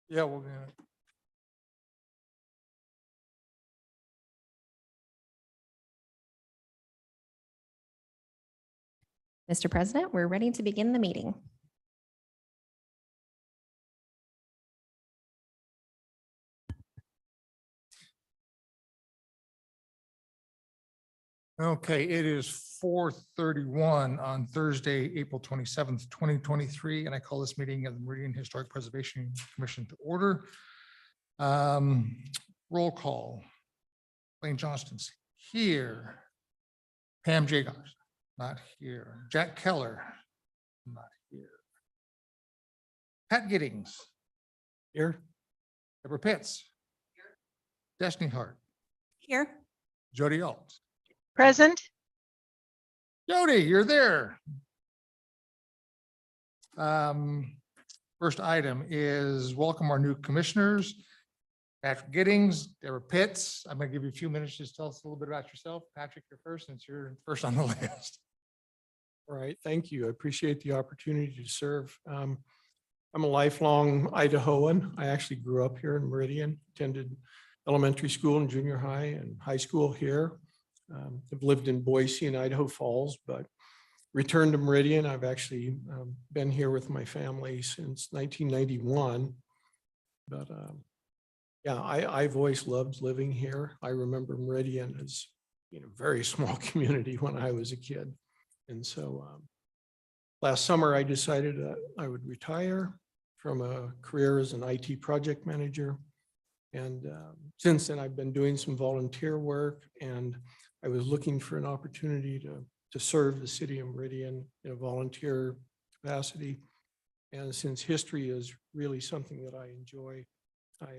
Yeah, we'll do it. Mr. President, we're ready to begin the meeting. Okay, it is 4:31 on Thursday, April 27th, 2023, and I call this meeting of the Meridian Historic Preservation Commission to order. Roll call. Wayne Johnston's here. Pam Jagos, not here. Jack Keller, not here. Pat Giddings, here. Deborah Pitts, here. Destiny Hart, Here. Jody Alt. Present. Jody, you're there. First item is welcome our new commissioners. Patrick Giddings, Deborah Pitts. I'm going to give you a few minutes. Just tell us a little bit about yourself. Patrick, you're first since you're first on the list. All right, thank you. I appreciate the opportunity to serve. I'm a lifelong Idahoan. I actually grew up here in Meridian, attended elementary school and junior high and high school here. I've lived in Boise and Idaho Falls, but returned to Meridian. I've actually been here with my family since 1991. But yeah, I've always loved living here. I remember Meridian as a very small community when I was a kid. And so last summer, I decided that I would retire from a career as an IT project manager. And since then, I've been doing some volunteer work, and I was looking for an opportunity to serve the city of Meridian in a volunteer capacity. And since history is really something that I enjoy, I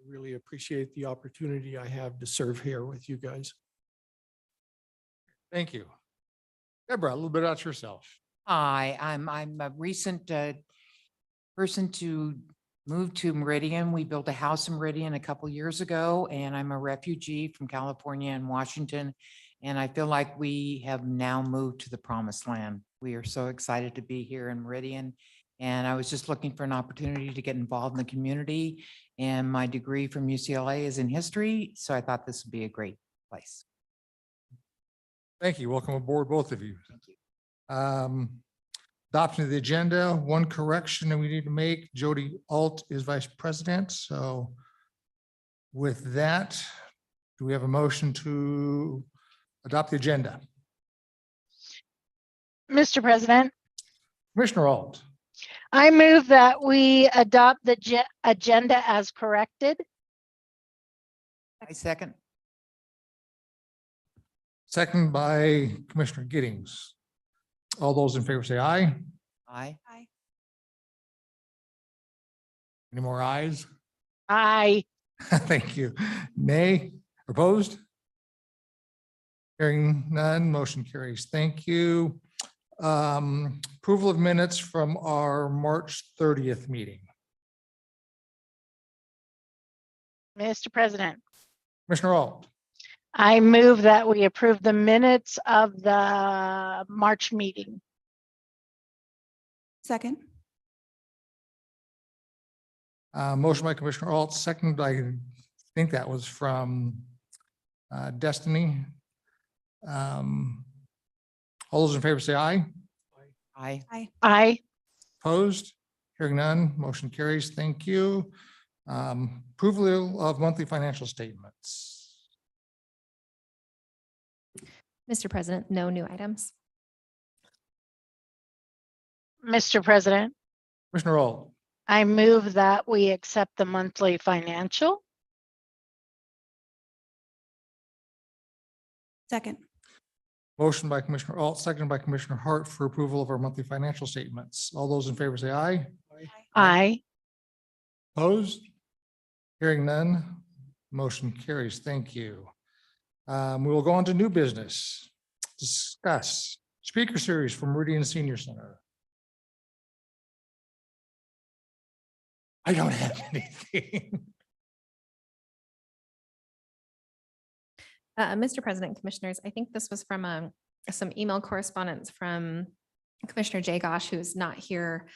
really appreciate the opportunity I have to serve here with you guys. Thank you. Deborah, a little bit about yourself. Hi, I'm a recent person to move to Meridian. We built a house in Meridian a couple years ago, and I'm a refugee from California and Washington. And I feel like we have now moved to the promised land. We are so excited to be here in Meridian. And I was just looking for an opportunity to get involved in the community. And my degree from UCLA is in history, so I thought this would be a great place. Thank you. Welcome aboard, both of you. Thank you. Adoption of the agenda, one correction that we need to make. Jody Alt is vice president. So with that, do we have a motion to adopt the agenda? Mr. President, Commissioner Alt, I move that we adopt the agenda as corrected. I second. second by Commissioner Giddings. All those in favor say aye. Aye. Any more ayes? Aye. Thank you. Nay, opposed? Hearing none, motion carries. Thank you. Approval of minutes from our March 30th meeting. Mr. President, Commissioner Alt, I move that we approve the minutes of the March meeting. Second. motion by Commissioner Alt, second, I think that was from Destiny. All those in favor say aye. Aye. Aye. Opposed? Hearing none, motion carries. Thank you. Approval of monthly financial statements. Mr. President, no new items. Mr. President, Commissioner Alt, I move that we accept the monthly financial. Second. motion by Commissioner Alt, second by Commissioner Hart for approval of our monthly financial statements. All those in favor say aye. Aye. Opposed? Hearing none, motion carries. Thank you. We will go on to new business. Discuss speaker series from Meridian Senior Center. I don't have anything. Mr. President, Commissioners, I think this was from some email correspondence from Commissioner Jagos, who's not here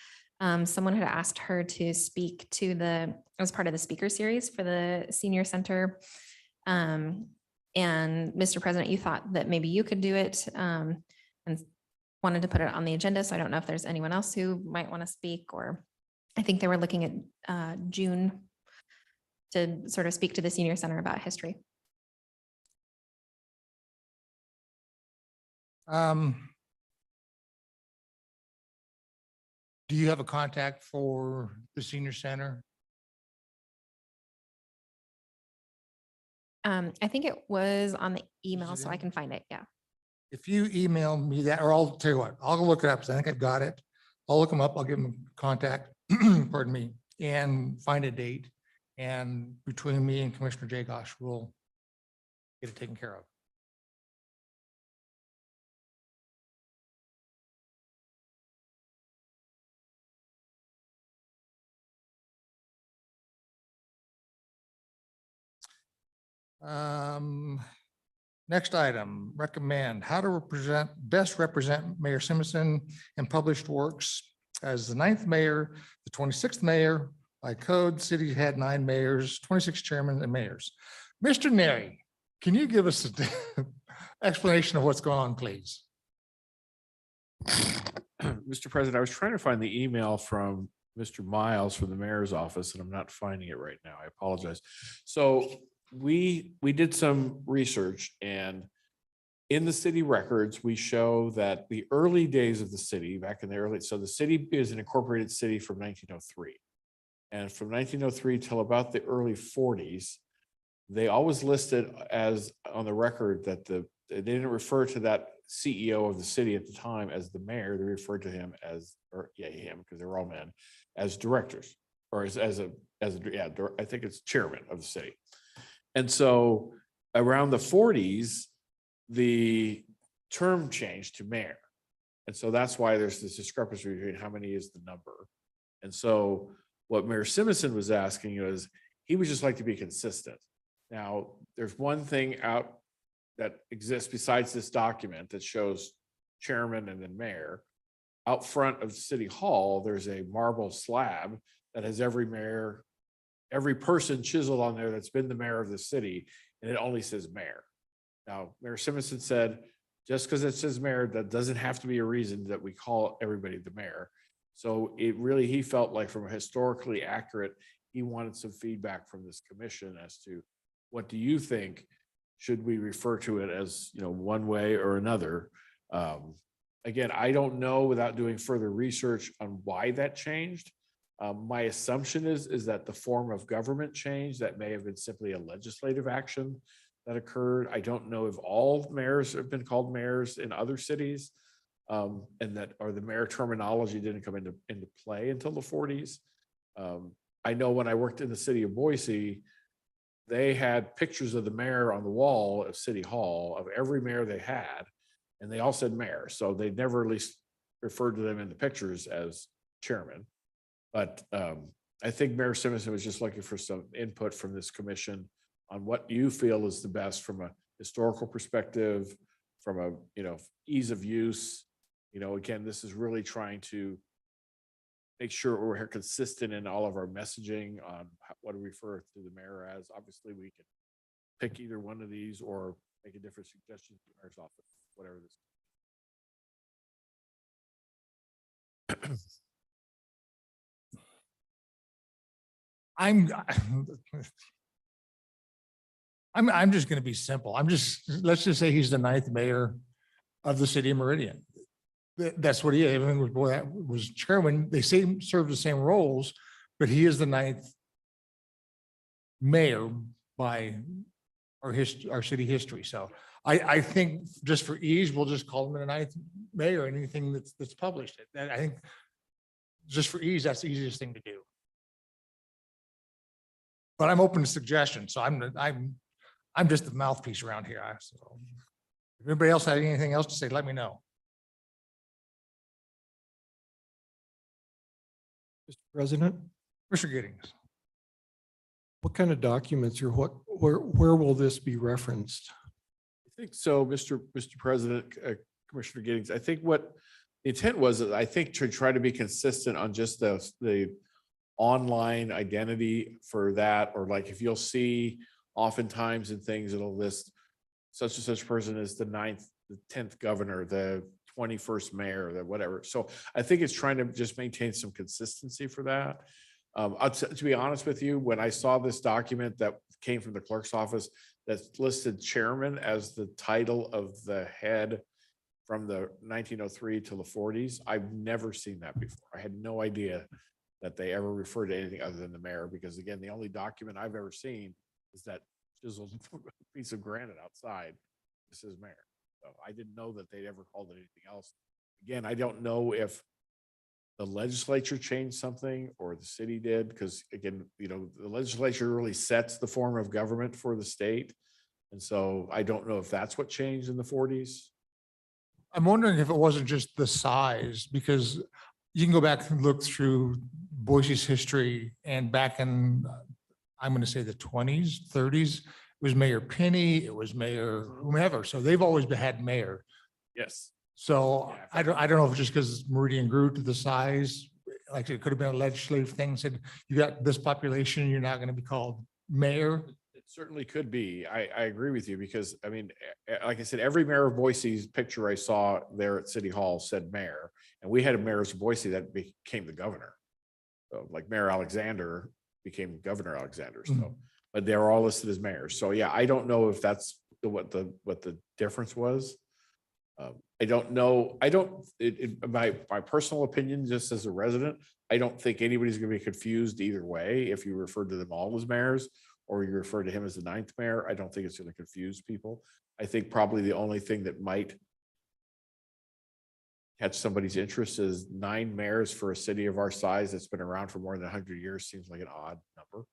Someone had asked her to speak to as part of the speaker series for the senior center. And Mr. President, you thought that maybe you could do it, and wanted to put it on the agenda. So I don't know if there's anyone else who might want to speak, or I think they were looking at June to sort of speak to the senior center about history. Do you have a contact for the senior center? I think it was on the email, it so I in? can find it. Yeah. If you email me that, or I'll tell you what, I'll go look it up, because I think I've got it. I'll look them up, I'll give them contact, pardon me, and find a date. And between me and Commissioner Jagosh, we'll get it taken care of. Next item, recommend how to best represent Mayor Simpson in published works as the 9th mayor, the 26th mayor. By code, city had 9 mayors, 26 chairmen and mayors. Mr. Neri, can you give us an explanation of what's going on, please? Mr. President, I was trying to find the email from Mr. Miles from the mayor's office, and I'm not finding it right now. I apologize. So we did some research, and in the city records, we show that the early days of the city, back in the early, so the city is an incorporated city from 1903. And from 1903 till about the early 40s, they always listed as on the record that they didn't refer to that CEO of the city at the time as the mayor. They referred to him as, or yeah, him, because they were all men, as directors, or I think it's chairman of the city. And so around the 40s, the term changed to mayor. And so that's why there's this discrepancy between how many is the number. And so what Mayor Simpson was asking was, he would just like to be consistent. Now, there's one thing out that exists besides this document that shows chairman and then mayor. Out front of City Hall, there's a marble slab that has every mayor, every person chiseled on there that's been the mayor of the city, and it only says mayor. Now, Mayor Simpson said, just because it says mayor, that doesn't have to be a reason that we call everybody the mayor. So it really, he felt like from a historically accurate, he wanted some feedback from this commission as to what do you think? Should we refer to it as, one way or another? Again, I don't know without doing further research on why that changed. My assumption is that the form of government change, that may have been simply a legislative action that occurred. I don't know if all mayors have been called mayors in other cities, and that, or the mayor terminology didn't come into play until the 40s. I know when I worked in the city of Boise, they had pictures of the mayor on the wall of City Hall of every mayor they had, and they all said mayor. So they never at least referred to them in the pictures as chairman. But I think Mayor Simpson was just looking for some input from this commission on what you feel is the best from a historical perspective, from a, ease of use. Again, this is really trying to make sure we're consistent in all of our messaging on what to refer to the mayor as. Obviously, we can pick either one of these or make a different suggestion to the mayor's office, whatever this. I'm just going to be simple. Let's just say he's the 9th mayor of the city of Meridian. That's what he is. Everything was chairman. They serve the same roles, but he is the 9th mayor by our city history. So I think just for ease, we'll just call him the 9th mayor, anything that's published. I think just for ease, that's the easiest thing to do. But I'm open to suggestions. So I'm just the mouthpiece around here. So if anybody else had anything else to say, let me know. Mr. President, Mr. Giddings. what kind of documents or where will this be referenced? I think so, Mr. President, Commissioner Giddings. I think what the intent was, I think, to try to be consistent on just the online identity for that, or like if you'll see oftentimes in things, it'll list such and such person as the 9th, the 10th governor, the 21st mayor, the whatever. So I think it's trying to just maintain some consistency for that. To be honest with you, when I saw this document that came from the clerk's office that listed chairman as the title of the head from the 1903 to the 40s, I've never seen that before. I had no idea that they ever referred to anything other than the mayor, because again, the only document I've ever seen is that chiseled piece of granite outside. This is mayor. So I didn't know that they'd ever called it anything else. Again, I don't know if the legislature changed something or the city did, because again, the legislature really sets the form of government for the state. And so I don't know if that's what changed in the 40s. I'm wondering if it wasn't just the size, because you can go back and look through Boise's history, and back in, I'm going to say the 20s, 30s, it was Mayor Penny, it was Mayor whomever. So they've always had mayor. Yes. So Yeah, I don't know if it's just because Meridian grew to the size, like it could have been a legislative thing, said you got this population, you're not going to be called mayor. It certainly could be. I agree with you, because I mean, like I said, every mayor of Boise's picture I saw there at City Hall said mayor, and we had a mayor of Boise that became the governor. So like Mayor Alexander became Governor Alexander. So, but they were all listed as mayors. So yeah, I don't know if that's what the difference was. I don't know. My personal opinion, just as a resident, I don't think anybody's going to be confused either way. If you refer to them all as mayors, or you refer to him as the 9th mayor, I don't think it's going to confuse people. I think probably the only thing that might catch somebody's interest is 9 mayors for a city of our size that's been around for more than 100 years seems like an odd number.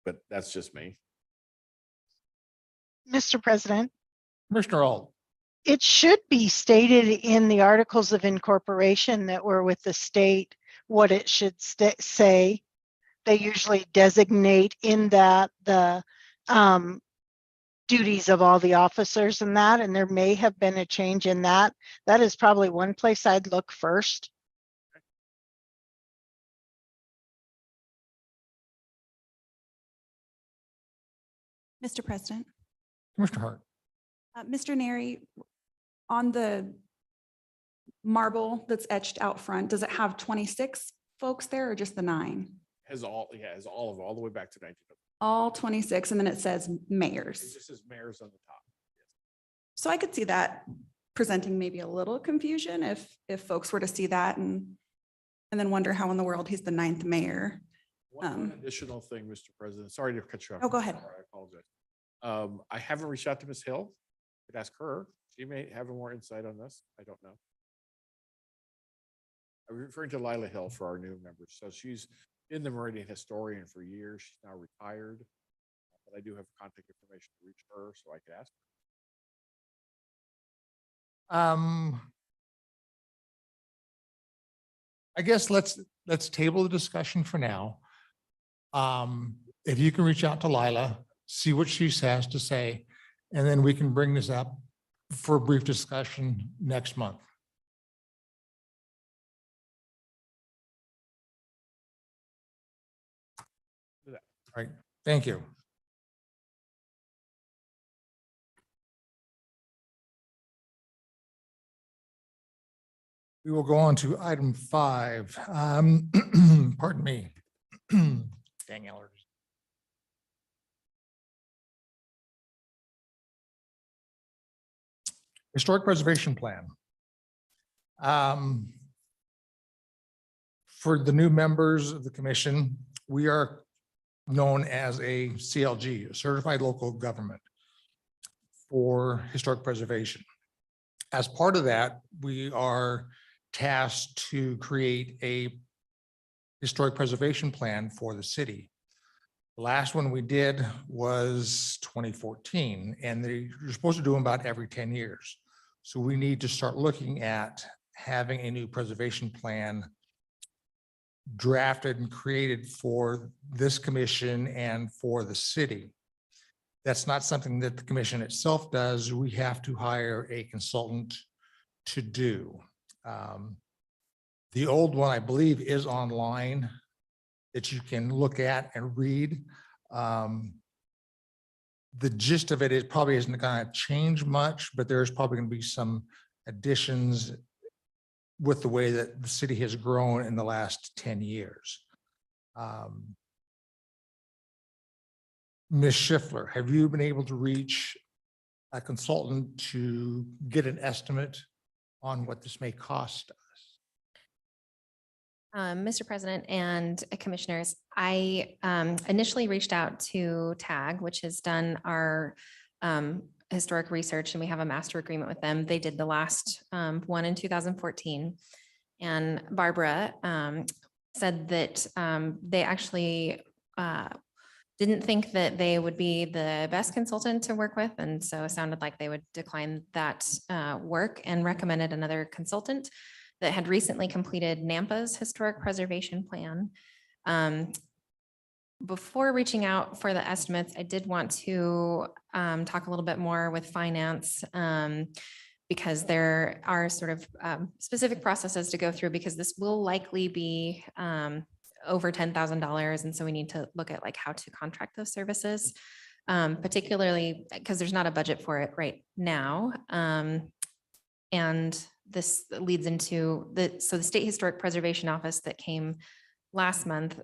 But that's just me. Mr. President, Commissioner Alt. it should be stated in the articles of incorporation that we're with the state, what it should say. They usually designate in that the duties of all the officers and that, and there may have been a change in that. That is probably one place I'd look first. Mr. President, Commissioner Hart. Mr. Neri, on the marble that's etched out front, does it have 26 folks there or just the 9? Has all the way back to 19. All 26, and then it says It mayors. just says mayors on the top. So I could see that presenting maybe a little confusion if folks were to see that and then wonder how in the world he's the 9th mayor. One additional thing, Mr. President, sorry to cut you off. Oh, go ahead. I apologize. I haven't reached out to Ms. Hill. Could ask her. She may have more insight on this. I don't know. I'm referring to Lila Hill for our new members. So she's been the Meridian historian for years. She's now retired. But I do have contact information to reach her, so I could ask her. I guess let's table the discussion for now. If you can reach out to Lila, see what she has to say, and then we can bring this up for a brief discussion next month. All right, thank you. We will go on to item 5. Pardon me. Dang allergies. Historic Preservation Plan. For the new members of the commission, we are known as a CLG, a Certified Local Government for Historic Preservation. As part of that, we are tasked to create a historic preservation plan for the city. The last one we did was 2014, and you're supposed to do them about every 10 years. So we need to start looking at having a new preservation plan drafted and created for this commission and for the city. That's not something that the commission itself does. We have to hire a consultant to do. The old one, I believe, is online that you can look at and read. The gist of it is probably isn't going to change much, but there's probably going to be some additions with the way that the city has grown in the last 10 years. Ms. Schiffler, have you been able to reach a consultant to get an estimate on what this may cost us? Mr. President and commissioners, I initially reached out to TAG, which has done our historic research, and we have a master agreement with them. They did the last one in 2014. And Barbara said that they actually didn't think that they would be the best consultant to work with. And so it sounded like they would decline that work and recommended another consultant that had recently completed NAMPA's historic preservation plan. Before reaching out for the estimates, I did want to talk a little bit more with finance because there are sort of specific processes to go through, because this will likely be over $10,000. And so we need to look at like how to contract those services, particularly because there's not a budget for it right now. And this leads into the State Historic Preservation Office that came last month,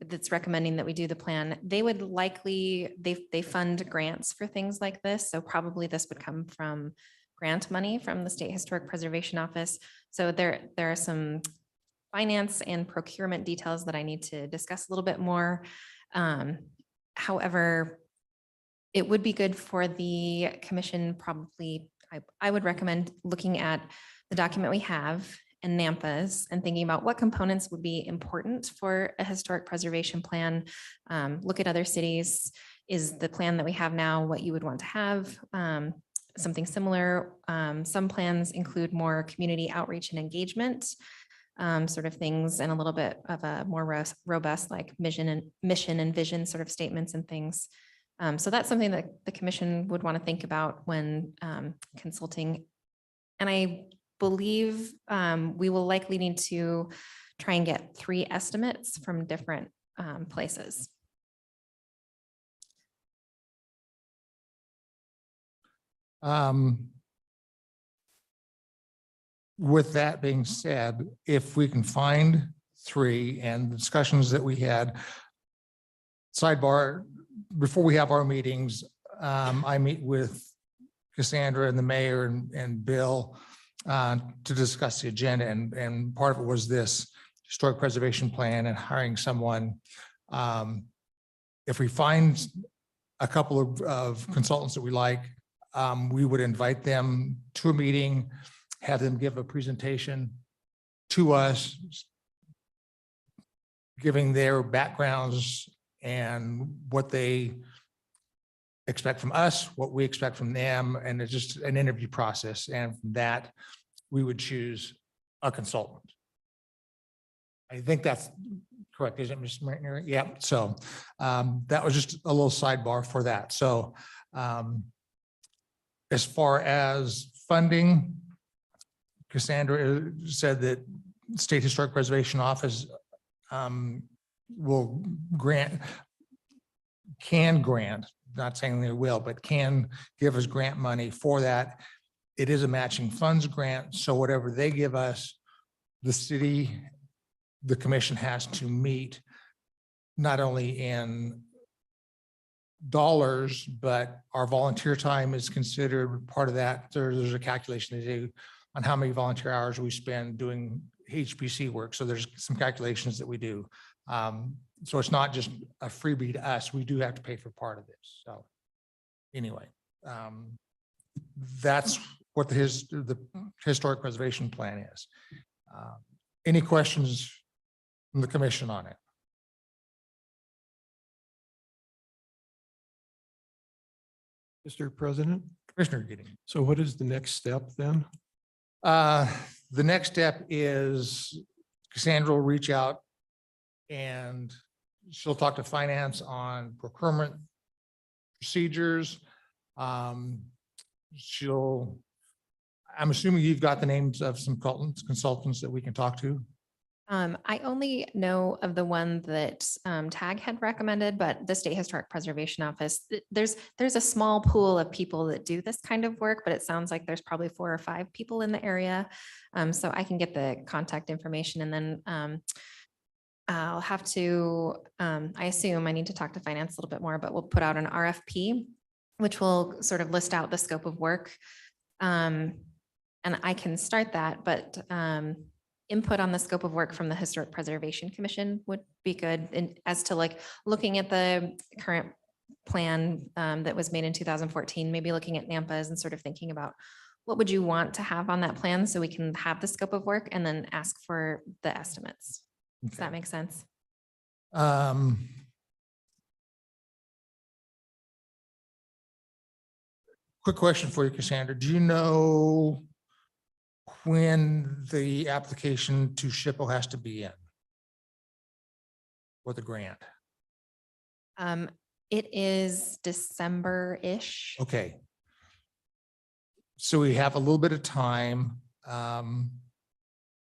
that's recommending that we do the plan. They would likely, they fund grants for things like this. So probably this would come from grant money from the State Historic Preservation Office. So there are some finance and procurement details that I need to discuss a little bit more. However, it would be good for the commission, probably, I would recommend looking at the document we have and NAMPA's and thinking about what components would be important for a historic preservation plan. Look at other cities. Is the plan that we have now what you would want to have? Something similar. Some plans include more community outreach and engagement sort of things, and a little bit of a more robust like mission and vision sort of statements and things. So that's something that the commission would want to think about when consulting. And I believe we will likely need to try and get 3 estimates from different places. With that being said, if we can find 3 and the discussions that we had, sidebar, before we have our meetings, I meet with Cassandra and the mayor and Bill to discuss the agenda. And part of it was this historic preservation plan and hiring someone. If we find a couple of consultants that we like, we would invite them to a meeting, have them give a presentation to us, giving their backgrounds and what they expect from us, what we expect from them, and it's just an interview process. And from that, we would choose a consultant. I think that's correct, isn't it, Ms. Martin? Yeah, so that was just a little sidebar for that. So as far as funding, Cassandra said that State Historic Preservation Office will can grant, not saying they will, but can give us grant money for that. It is a matching funds grant. So whatever they give us, the city, the commission has to meet not only in dollars, but our volunteer time is considered part of that. There's a calculation they do on how many volunteer hours we spend doing HPC work. So there's some calculations that we do. So it's not just a freebie to us. We do have to pay for part of this. So anyway, that's what the historic preservation plan is. Any questions from the commission on it? Mr. President, Commissioner Gidding. so what is the next step then? The next step is Cassandra will reach out and she'll talk to finance on procurement procedures. I'm assuming you've got the names of some consultants that we can talk to. I only know of the one that TAG had recommended, but the State Historic Preservation Office, there's a small pool of people that do this kind of work, but it sounds like there's probably 4 or 5 people in the area. So I can get the contact information, and then I'll have to, I assume I need to talk to finance a little bit more, but we'll put out an RFP, which will sort of list out the scope of work. And I can start that, but input on the scope of work from the Historic Preservation Commission would be good, and as to like looking at the current plan that was made in 2014, maybe looking at NAMPAs and sort of thinking about what would you want to have on that plan so we can have the scope of work and then ask for the estimates. Does that make sense? Quick question for you, Cassandra. Do you know when the application to SHPO has to be in? For the grant? It is December-ish. Okay. So we have a little bit of time.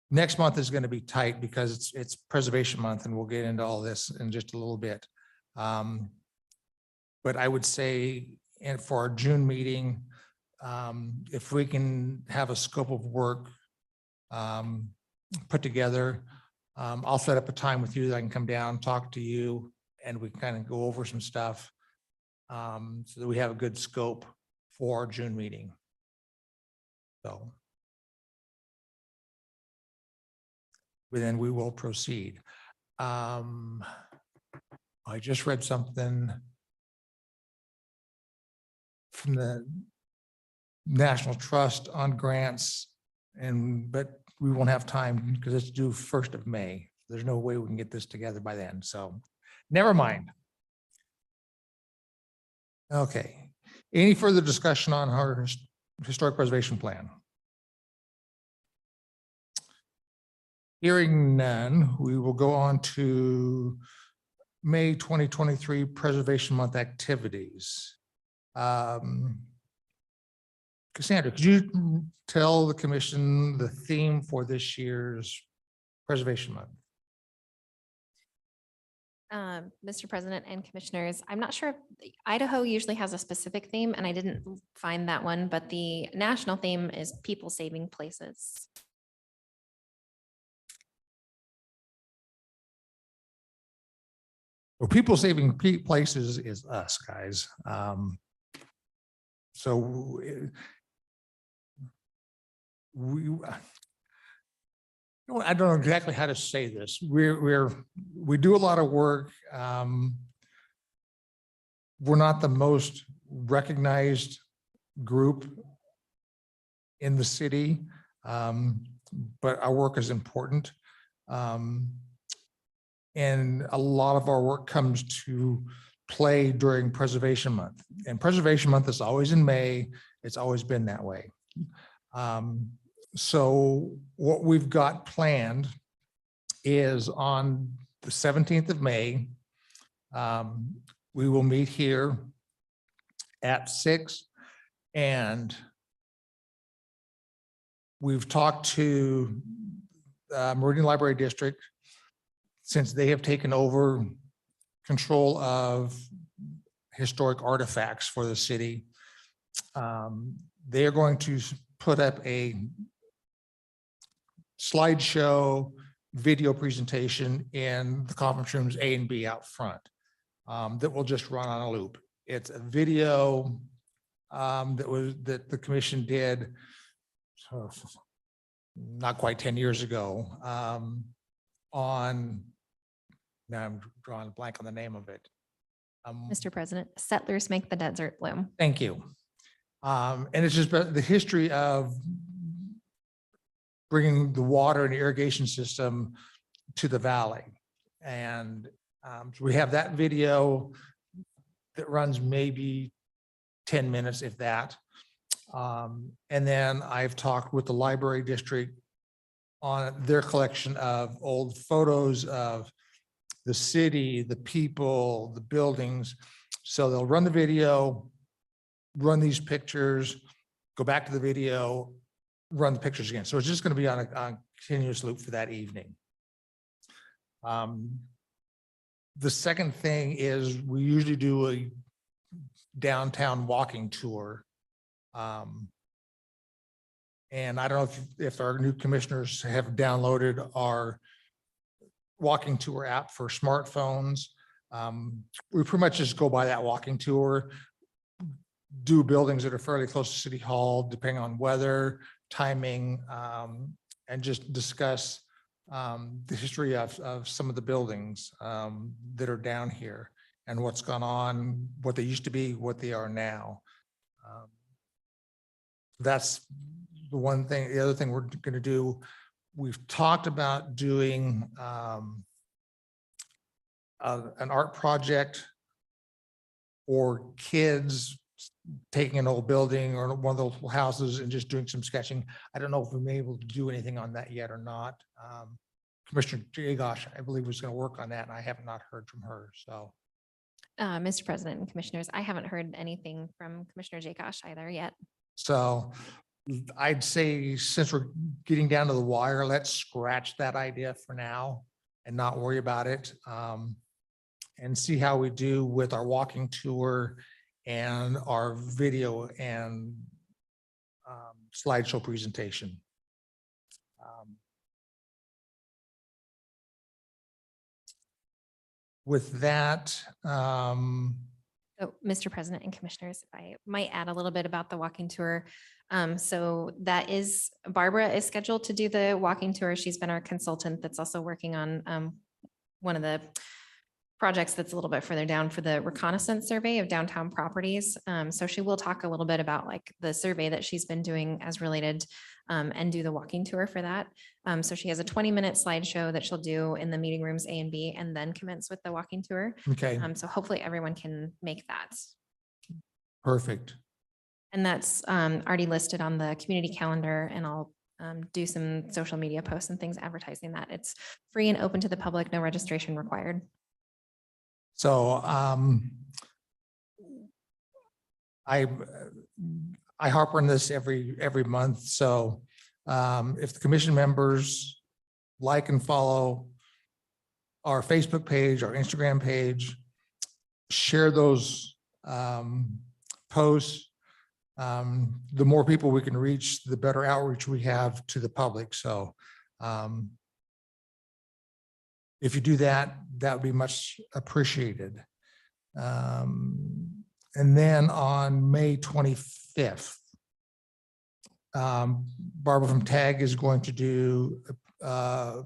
Next month is going to be tight because it's Preservation Month, and we'll get into all this in just a little bit. But I would say, and for our June meeting, if we can have a scope of work put together, I'll set up a time with you that I can come down, talk to you, and we kind of go over some stuff so that we have a good scope for our June meeting. So then we will proceed. I just read something from the National Trust on grants, but we won't have time because it's due 1st of May. There's no way we can get this together by then. So never mind. Okay. Any further discussion on our historic preservation plan? Hearing none, we will go on to May 2023 Preservation Month activities. Cassandra, could you tell the commission the theme for this year's Preservation Month? Mr. President and Commissioners, I'm not sure, if Idaho usually has a specific theme, and I didn't find that one, but the national theme is people saving places. Well, people saving places is us, guys. So I don't know exactly how to say this. We do a lot of work. We're not the most recognized group in the city, but our work is important. And a lot of our work comes to play during Preservation Month. And Preservation Month is always in May. It's always been that way. So what we've got planned is on the 17th of May, we will meet here at 6, and we've talked to Meridian Library District, since they have taken over control of historic artifacts for the city. They are going to put up a slideshow video presentation in the conference rooms A and B out front that will just run on a loop. It's a video that the commission did not quite 10 years ago on, now I'm drawing a blank on the name of it. Mr. President, settlers make the desert bloom. Thank you. And it's just the history of bringing the water and irrigation system to the valley. And so we have that video that runs maybe 10 minutes, if that. And then I've talked with the library district on their collection of old photos of the city, the people, the buildings. So they'll run the video, run these pictures, go back to the video, run the pictures again. So it's just going to be on a continuous loop for that evening. The second thing is we usually do a downtown walking tour. And I don't know if our new commissioners have downloaded our walking tour app for smartphones. We pretty much just go by that walking tour, do buildings that are fairly close to City Hall, depending on weather, timing, and just discuss the history of some of the buildings that are down here and what's gone on, what they used to be, what they are now. That's the one thing. The other thing we're going to do, we've talked about doing an art project or kids taking an old building or one of those houses and just doing some sketching. I don't know if we've been able to do anything on that yet or not. Commissioner Jagosh, I believe, was going to work on that, and I have not heard from her. So, Mr. President and Commissioners, I haven't heard anything from Commissioner Jagosh either yet. so I'd say since we're getting down to the wire, let's scratch that idea for now and not worry about it. And see how we do with our walking tour and our video and slideshow presentation. With that, So, Mr. President and Commissioners, if I might add a little bit about the walking tour. So that is, Barbara is scheduled to do the walking tour. She's been our consultant that's also working on one of the projects that's a little bit further down for the reconnaissance survey of downtown properties. So she will talk a little bit about like the survey that she's been doing as related and do the walking tour for that. So she has a 20-minute slideshow that she'll do in the meeting rooms A and B and then commence with the walking tour. okay, So hopefully everyone can make that. perfect. And that's already listed on the community calendar, and I'll do some social media posts and things advertising that. It's free and open to the public, no registration required. So I harp on this every month. So if the commission members like and follow our Facebook page, our Instagram page, share those posts, the more people we can reach, the better outreach we have to the public. So if you do that, that would be much appreciated. And then on May 25th, Barbara from TAG is going to do a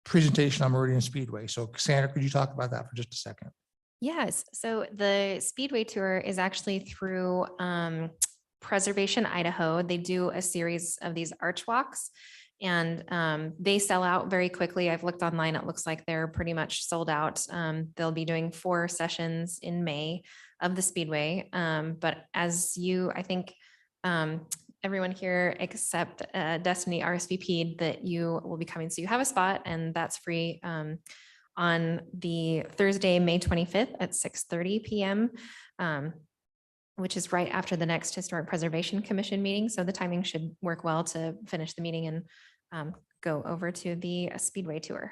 presentation on Meridian Speedway. So Cassandra, could you talk about that for just a second? Yes, so the Speedway Tour is actually through Preservation Idaho. They do a series of these arch walks, and they sell out very quickly. I've looked online. It looks like they're pretty much sold out. They'll be doing 4 sessions in May of the Speedway. But as you, I think everyone here except Destiny RSVP'd that you will be coming. So you have a spot, and that's free on the Thursday, May 25th at 6:30 p.m., which is right after the next Historic Preservation Commission meeting. So the timing should work well to finish the meeting and go over to the Speedway Tour.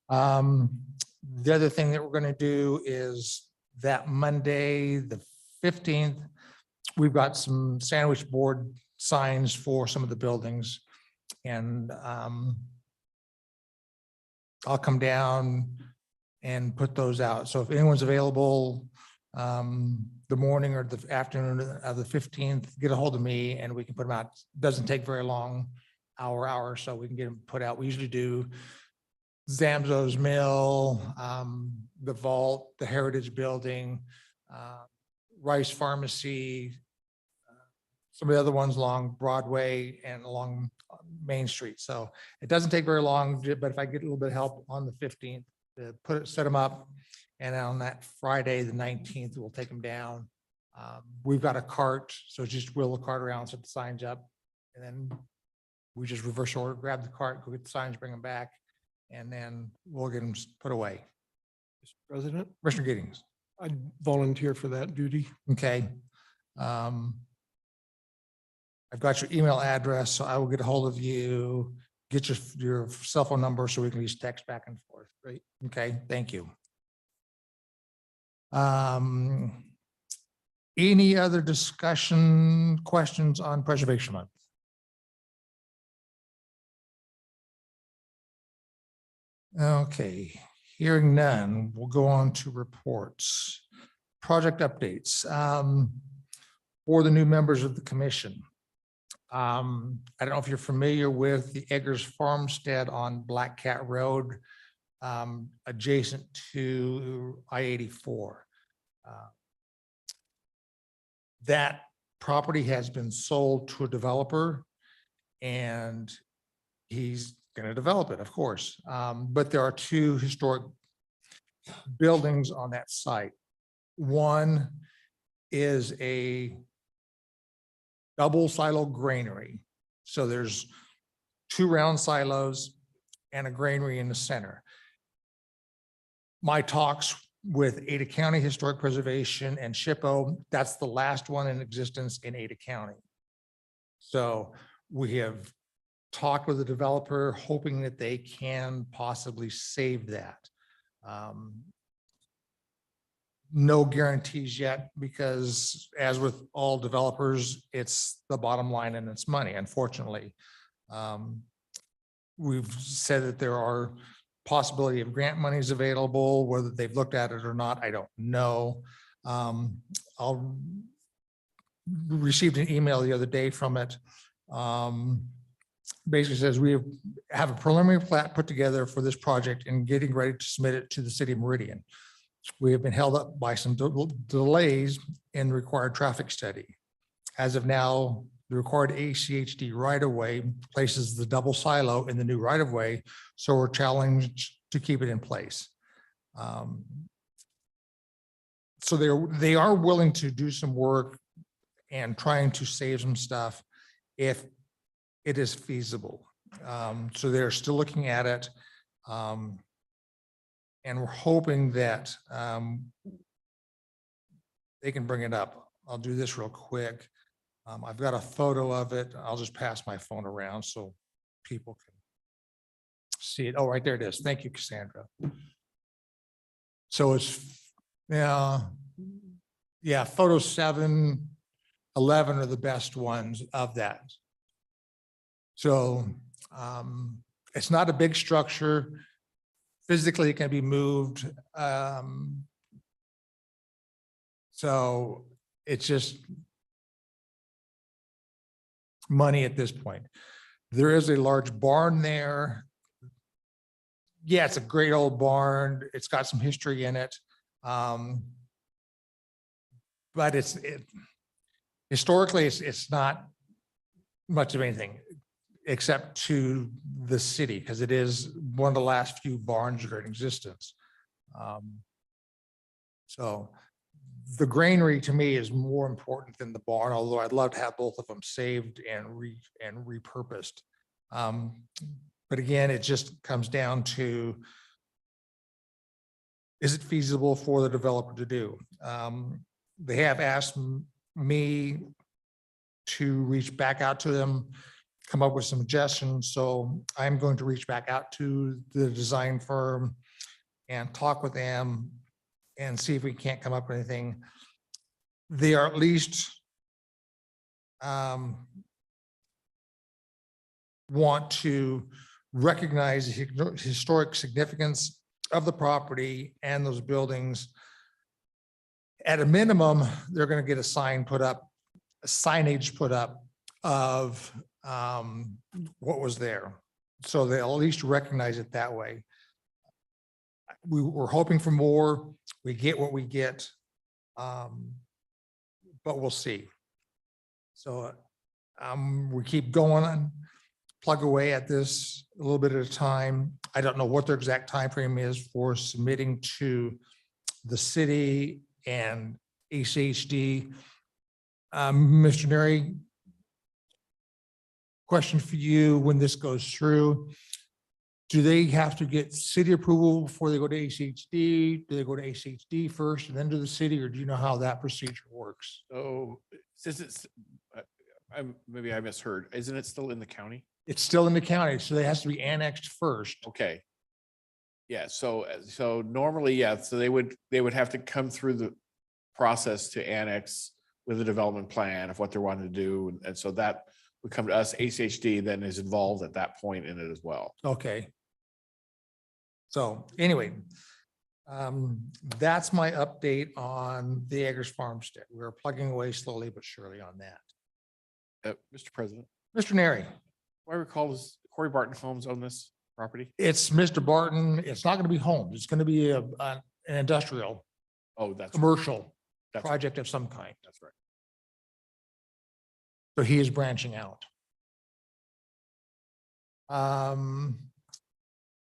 The other thing that we're going to do is that Monday, the 15th, we've got some sandwich board signs for some of the buildings. And I'll come down and put those out. So if anyone's available the morning or the afternoon of the 15th, get a hold of me and we can put them out. Doesn't take very long, hour or so, we can get them put out. We usually do Zamzo's Mill, the Vault, the Heritage Building, Rice Pharmacy, some of the other ones along Broadway and along Main Street. So it doesn't take very long, but if I get a little bit of help on the 15th, to set them up. And on that Friday, the 19th, we'll take them down. We've got a cart, so just wheel the cart around, set the signs up, and then we just reverse order, grab the cart, go get the signs, bring them back, and then we'll get them put away. Mr. President, Commissioner Giddings. I'd volunteer for that duty. Okay. I've got your email address, so I will get a hold of you, get your cell phone number so we can use text back and forth. Great. Okay, thank you. Any other discussion, questions on Preservation Month? Okay, hearing none, we'll go on to reports. Project updates for the new members of the commission. I don't know if you're familiar with the Eggers Farmstead on Black Cat Road, adjacent to I-84. That property has been sold to a developer and he's going to develop it, of course. But there are two historic buildings on that site. One is a double silo granary. So there's two round silos and a granary in the center. My talks with Ada County Historic Preservation and SHPO, that's the last one in existence in Ada County. So we have talked with the developer, hoping that they can possibly save that. No guarantees yet, because as with all developers, it's the bottom line and it's money, unfortunately. We've said that there are possibility of grant monies available, whether they've looked at it or not, I don't know. I'll received an email the other day from it. Basically says we have a preliminary plat put together for this project and getting ready to submit it to the city of Meridian. We have been held up by some delays in the required traffic study. As of now, the required ACHD right-of-way places the double silo in the new right-of-way, so we're challenged to keep it in place. So they are willing to do some work and trying to save some stuff if it is feasible. So they're still looking at it. And we're hoping that they can bring it up. I'll do this real quick. I've got a photo of it. I'll just pass my phone around so people can see it. Oh, right there it is. Thank you, Cassandra. So it's, yeah, photo 7, 11 are the best ones of that. So it's not a big structure. Physically, it can be moved. So it's just money at this point. There is a large barn there. Yeah, it's a great old barn. It's got some history in it. But historically, it's not much of anything except to the city, because it is one of the last few barns that are in existence. So the granary to me is more important than the barn, although I'd love to have both of them saved and repurposed. But again, it just comes down to, is it feasible for the developer to do? They have asked me to reach back out to them, come up with some suggestions. So I'm going to reach back out to the design firm and talk with them and see if we can't come up with anything. They are at least want to recognize the historic significance of the property and those buildings. At a minimum, they're going to get a sign put up, a signage put up of what was there. So they'll at least recognize it that way. We were hoping for more. We get what we get, but we'll see. So we keep going on, plug away at this a little bit at a time. I don't know what their exact time frame is for submitting to the city and ACHD. Mr. Neri, question for you: when this goes through, do they have to get city approval before they go to ACHD? Do they go to ACHD first and then to the city, or do you know how that procedure works? So since it's maybe I misheard. Isn't it still in the county? It's still in the county, so it has to be annexed first. Okay. Yeah, so normally, yeah, so they would have to come through the process to annex with a development plan of what they're wanting to do. And so that would come to us. HHD then is involved at that point in it as well. Okay. So anyway, that's my update on the Eggers Farmstead. We're plugging away slowly but surely on that. Mr. President, Mr. Neri, do I recall is Corey Barton Homes on this property? it's Mr. Barton. It's not going to be homes. It's going to be an industrial, Oh, that's, commercial that's, project of some kind. that's right. So he is branching out.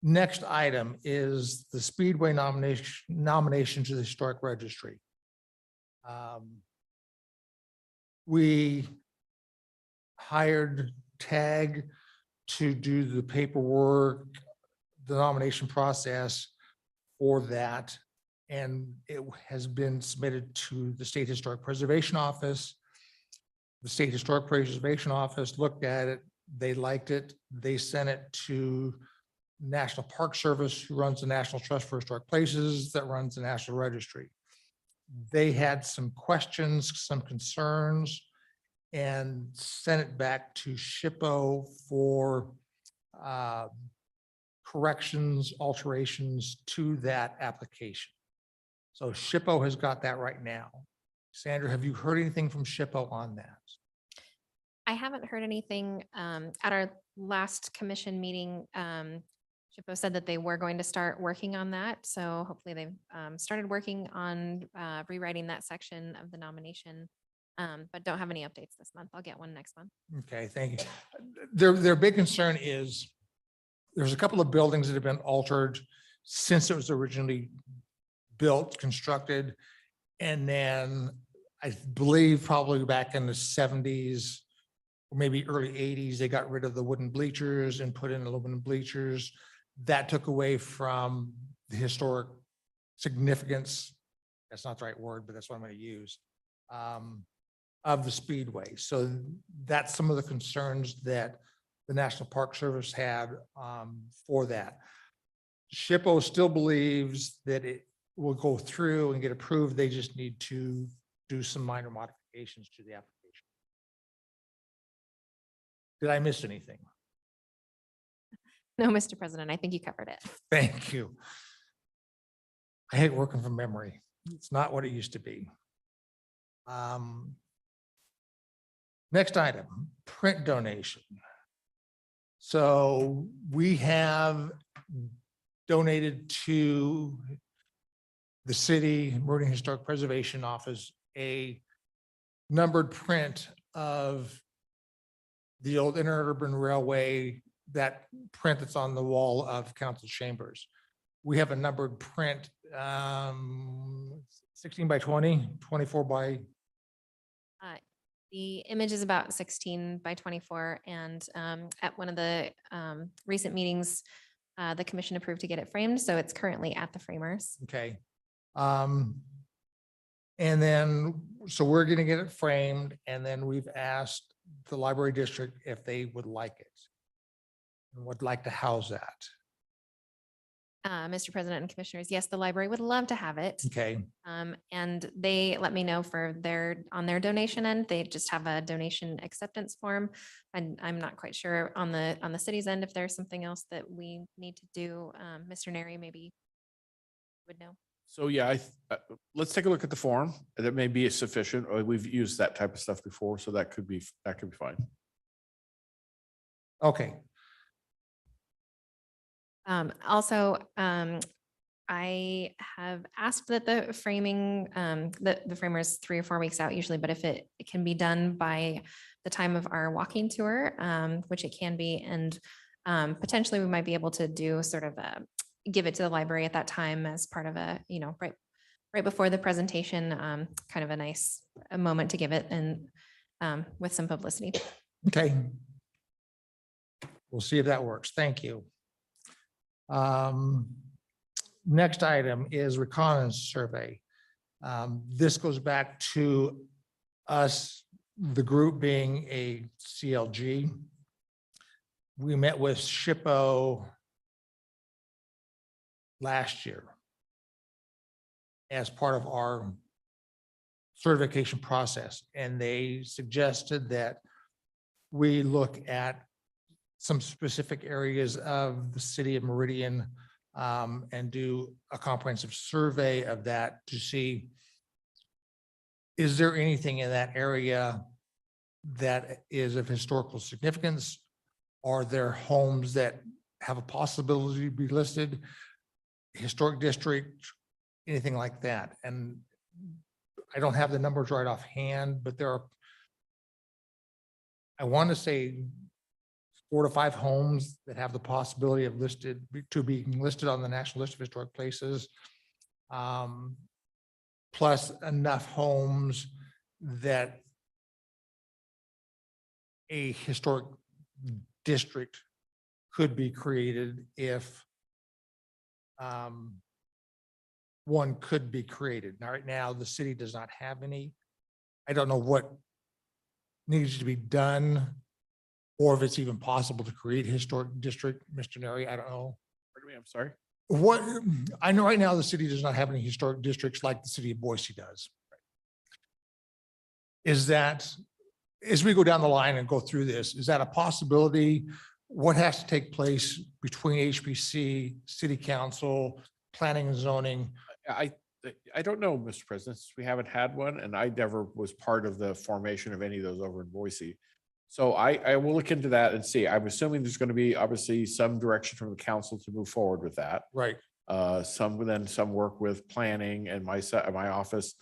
Next item is the Speedway nomination to the Historic Registry. We hired TAG to do the paperwork, the nomination process for that. And it has been submitted to the State Historic Preservation Office. The State Historic Preservation Office looked at it. They liked it. They sent it to National Park Service, who runs the National Trust for Historic Places, that runs the National Registry. They had some questions, some concerns, and sent it back to SHPO for corrections, alterations to that application. So SHPO has got that right now. Sandra, have you heard anything from SHPO on that? I haven't heard anything. At our last commission meeting, SHPO said that they were going to start working on that. So hopefully they've started working on rewriting that section of the nomination, but don't have any updates this month. I'll get one next month. Okay, thank you. Their big concern is there's a couple of buildings that have been altered since it was originally built, constructed. And then I believe probably back in the 70s, or maybe early 80s, they got rid of the wooden bleachers and put in aluminum bleachers. That took away from the historic significance. That's not the right word, but that's what I'm going to use. Of the Speedway. So that's some of the concerns that the National Park Service had for that. SHPO still believes that it will go through and get approved. They just need to do some minor modifications to the application. Did I miss anything? No, Mr. President, I think you covered it. Thank you. I hate working from memory. It's not what it used to be. Next item, print donation. So we have donated to the city Meridian Historic Preservation Office a numbered print of the old interurban railway, that print that's on the wall of council chambers. We have a numbered print, 16 by 20, 24 by. The image is about 16 by 24, and at one of the recent meetings, the commission approved to get it framed, so it's currently at the framers. Okay. And then, so we're gonna get it framed, and then we've asked the library district if they would like it and would like to house that. Mr. President and Commissioners, yes, the library would love to have it. Okay, And they let me know on their donation end, they just have a donation acceptance form. And I'm not quite sure on the city's end if there's something else that we need to do. Mr. Neri maybe would know. So yeah, let's take a look at the form. That may be sufficient, or we've used that type of stuff before, so that could be fine. okay. Also, I have asked that the framing, the framers 3 or 4 weeks out usually, but if it can be done by the time of our walking tour, which it can be, and potentially we might be able to do sort of give it to the library at that time as part of a, right before the presentation, kind of a nice moment to give it, and with some publicity. Okay. We'll see if that works. Thank you. Next item is reconnaissance survey. This goes back to us the group being a CLG. We met with SHPO last year as part of our certification process, and they suggested that we look at some specific areas of the city of Meridian and do a comprehensive survey of that to see, is there anything in that area that is of historical significance? Are there homes that have a possibility to be listed, historic district, anything like that? And I don't have the numbers right offhand, but there are, I want to say 4 to 5 homes that have the possibility of being listed on the National List of Historic Places. Plus enough homes that a historic district could be created if one could be created. Now, right now, the city does not have any. I don't know what needs to be done or if it's even possible to create a historic district, Mr. Neri, I don't know. Pardon me, I'm sorry. What, I know right now the city does not have any historic districts like the city of Boise does. Is that, as we go down the line and go through this, is that a possibility? What has to take place between HPC, city council, planning and zoning? I don't know, Mr. President, since we haven't had one, and I never was part of the formation of any of those over in Boise. So I will look into that and see. I'm assuming there's going to be obviously some direction from the council to move forward with that. Right. Some work with planning and my office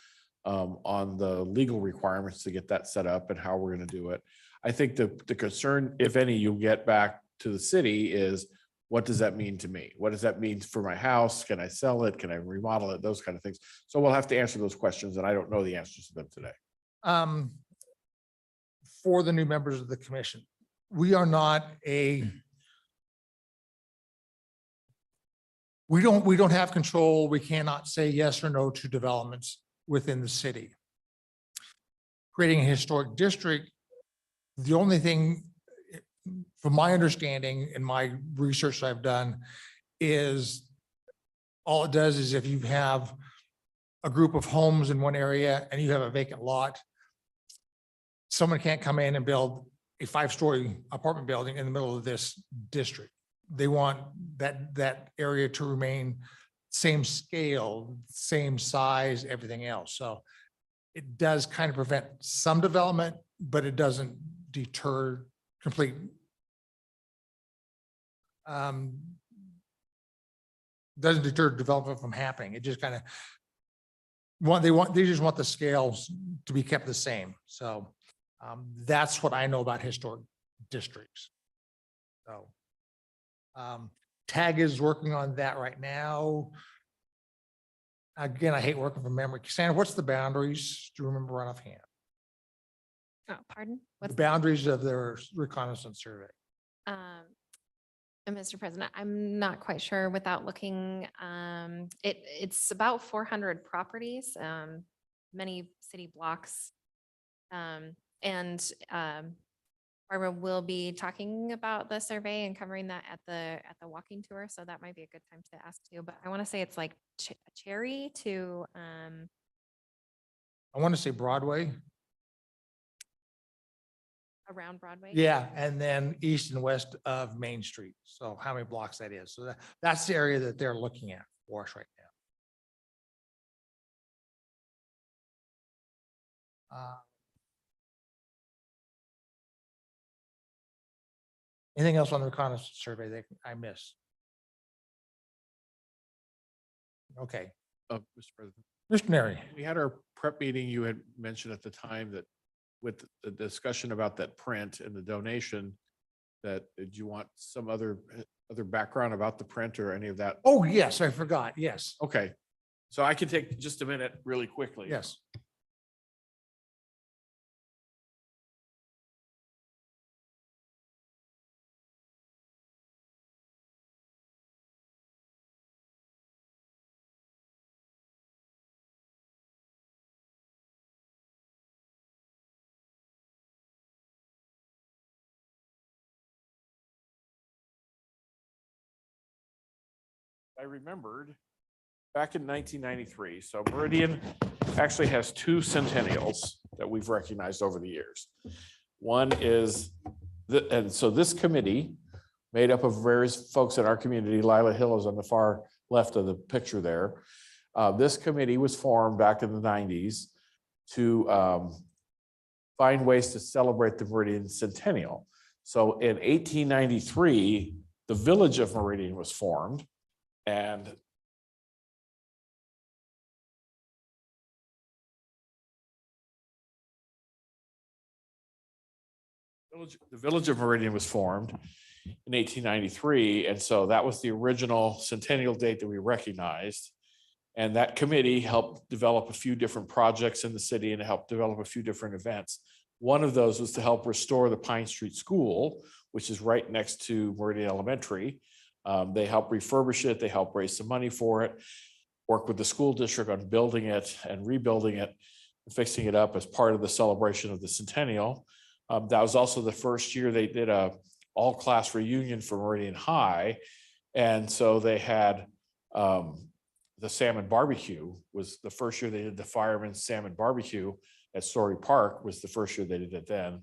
on the legal requirements to get that set up and how we're going to do it. I think the concern, if any, you'll get back to the city is, what does that mean to me? What does that mean for my house? Can I sell it? Can I remodel it? Those kind of things. So we'll have to answer those questions, and I don't know the answers to them today. For the new members of the commission, we are not we don't have control. We cannot say yes or no to developments within the city. Creating a historic district, the only thing, from my understanding and my research I've done, is all it does is if you have a group of homes in one area and you have a vacant lot, someone can't come in and build a 5-story apartment building in the middle of this district. They want that area to remain same scale, same size, everything else. So it does kind of prevent some development, but it doesn't deter complete. Doesn't deter development from happening. It just kind of they just want the scales to be kept the same. So that's what I know about historic districts. So TAG is working on that right now. Again, I hate working from memory. Cassandra, what's the boundaries? Do you remember right offhand? Oh, pardon? The What's boundaries of their reconnaissance survey. Mr. President, I'm not quite sure without looking. It's about 400 properties, many city blocks. And Barbara will be talking about the survey and covering that at the walking tour. So that might be a good time to ask too. But I want to say it's like Cherry to I want to say Broadway. around Broadway. Yeah, and then east and west of Main Street. So how many blocks that is. So that's the area that they're looking at for us right now. Anything else on the reconnaissance survey that I missed? Okay, Mr. President, Mr. Neri. we had our prep meeting. You had mentioned at the time that with the discussion about that print and the donation, that did you want some other background about the print or any of that? Oh, yes, I forgot. Yes, Okay, so I can take just a minute really quickly. yes. I remembered back in 1993, so Meridian actually has two centennials that we've recognized over the years. One is, and so this committee, made up of various folks in our community, Lila Hill is on the far left of the picture there. This committee was formed back in the 90s to find ways to celebrate the Meridian centennial. So in 1893, the village of Meridian was formed, and the village of Meridian was formed in 1893. And so that was the original centennial date that we recognized. And that committee helped develop a few different projects in the city and helped develop a few different events. One of those was to help restore the Pine Street School, which is right next to Meridian Elementary. They helped refurbish it. They helped raise some money for it, work with the school district on building it and rebuilding it, fixing it up as part of the celebration of the centennial. That was also the first year they did a all-class reunion for Meridian High. And so they had the salmon barbecue was the first year they did the fireman's salmon barbecue at Story Park was the first year they did it then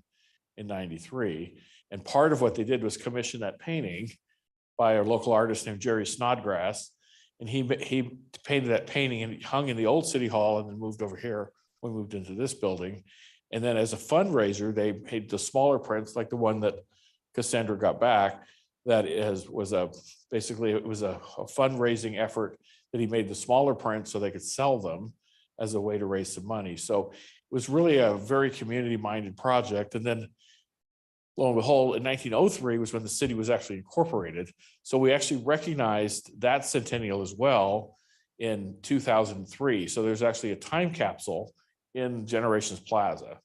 in 93. And part of what they did was commission that painting by a local artist named Jerry Snodgrass. And he painted that painting and it hung in the old city hall and then moved over here. We moved into this building. And then as a fundraiser, they made the smaller prints like the one that Cassandra got back. That was basically it was a fundraising effort that he made the smaller prints so they could sell them as a way to raise some money. So it was really a very community-minded project. And then lo and behold, in 1903 was when the city was actually incorporated. So we actually recognized that centennial as well in 2003. So there's actually a time capsule in Generations Plaza.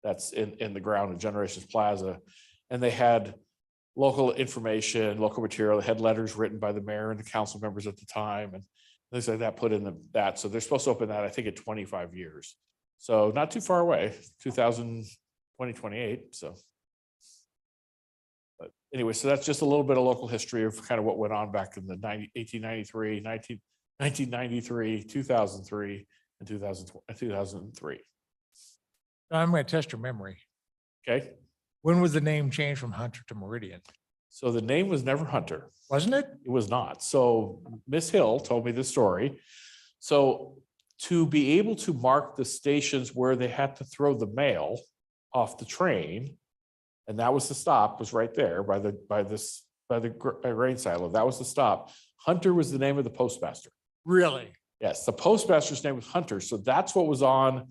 That's in the ground of Generations Plaza. And they had local information, local material. They had letters written by the mayor and the council members at the time and things like that put in that. So they're supposed to open that, I think, in 25 years. So not too far away, 2028. So. But anyway, so that's just a little bit of local history of kind of what went on back in the 1893, 1993, 2003, and 2003. I'm going to test your memory. Okay. When was the name changed from Hunter to Meridian? So the name was never Hunter. Wasn't it? It was not. So Miss Hill told me this story. So to be able to mark the stations where they had to throw the mail off the train, and that was the stop, was right there by the grain silo. That was the stop. Hunter was the name of the postmaster. Really? Yes, the postmaster's name was Hunter. So that's what was on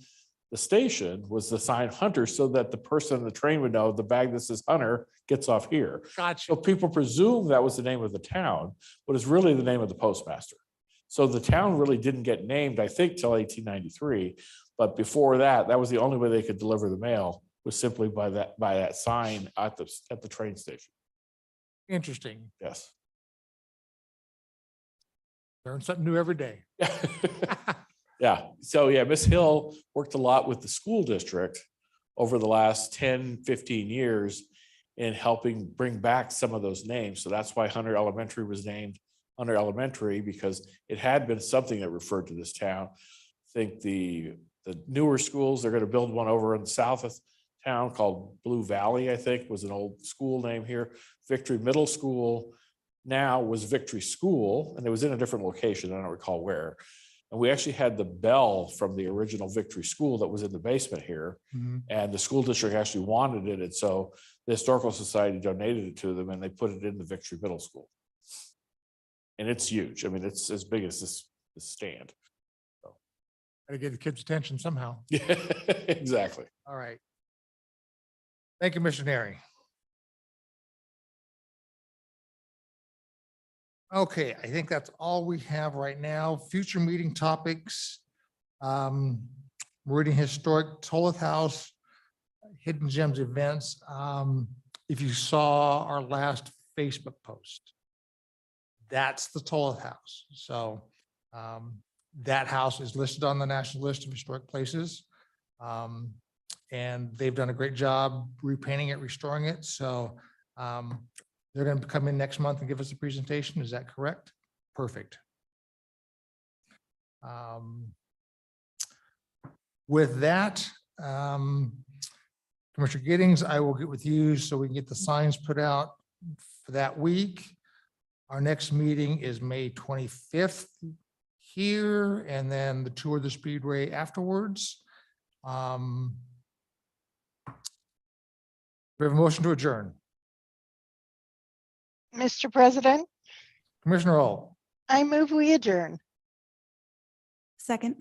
the station, was the sign Hunter, so that the person on the train would know the bag that says Hunter gets off here. Gotcha. So people presume that was the name of the town, but it's really the name of the postmaster. So the town really didn't get named, I think, till 1893. But before that, that was the only way they could deliver the mail, was simply by that sign at the train station. Interesting. Yes. Learn something new every day. Yeah. So yeah, Miss Hill worked a lot with the school district over the last 10, 15 years in helping bring back some of those names. So that's why Hunter Elementary was named Hunter Elementary, because it had been something that referred to this town. I think the newer schools, they're going to build one over in the south of town called Blue Valley, I think was an old school name here. Victory Middle School now was Victory School, and it was in a different location. I don't recall where. And we actually had the bell from the original Victory School that was in the basement here. Mhm. And the school district actually wanted it. And so the Historical Society donated it to them and they put it in the Victory Middle School. And it's huge. I mean, it's as big as this stand. Gotta get the kids' attention somehow. Yeah, exactly. All right. Thank you, missionary. Okay, I think that's all we have right now. Future meeting topics. Meridian Historic Tolith House, Hidden Gems events. If you saw our last Facebook post, that's the Tolith House. So that house is listed on the National List of Historic Places. And they've done a great job repainting it, restoring it. So they're going to come in next month and give us a presentation. Is that correct? perfect. With that, Commissioner Giddings, I will get with you so we can get the signs put out for that week. Our next meeting is May 25th here, and then the tour of the Speedway afterwards. We have a motion to adjourn. Mr. President, Commissioner Hall, I move we adjourn. Second.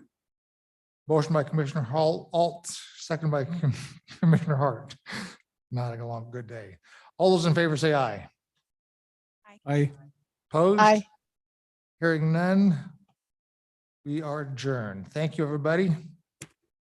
motion by Commissioner Hall, Alt, second by Commissioner Hart. Not a long, good day. All those in favor say aye. I. Opposed? Aye. Hearing none. We are adjourned. Thank you, everybody.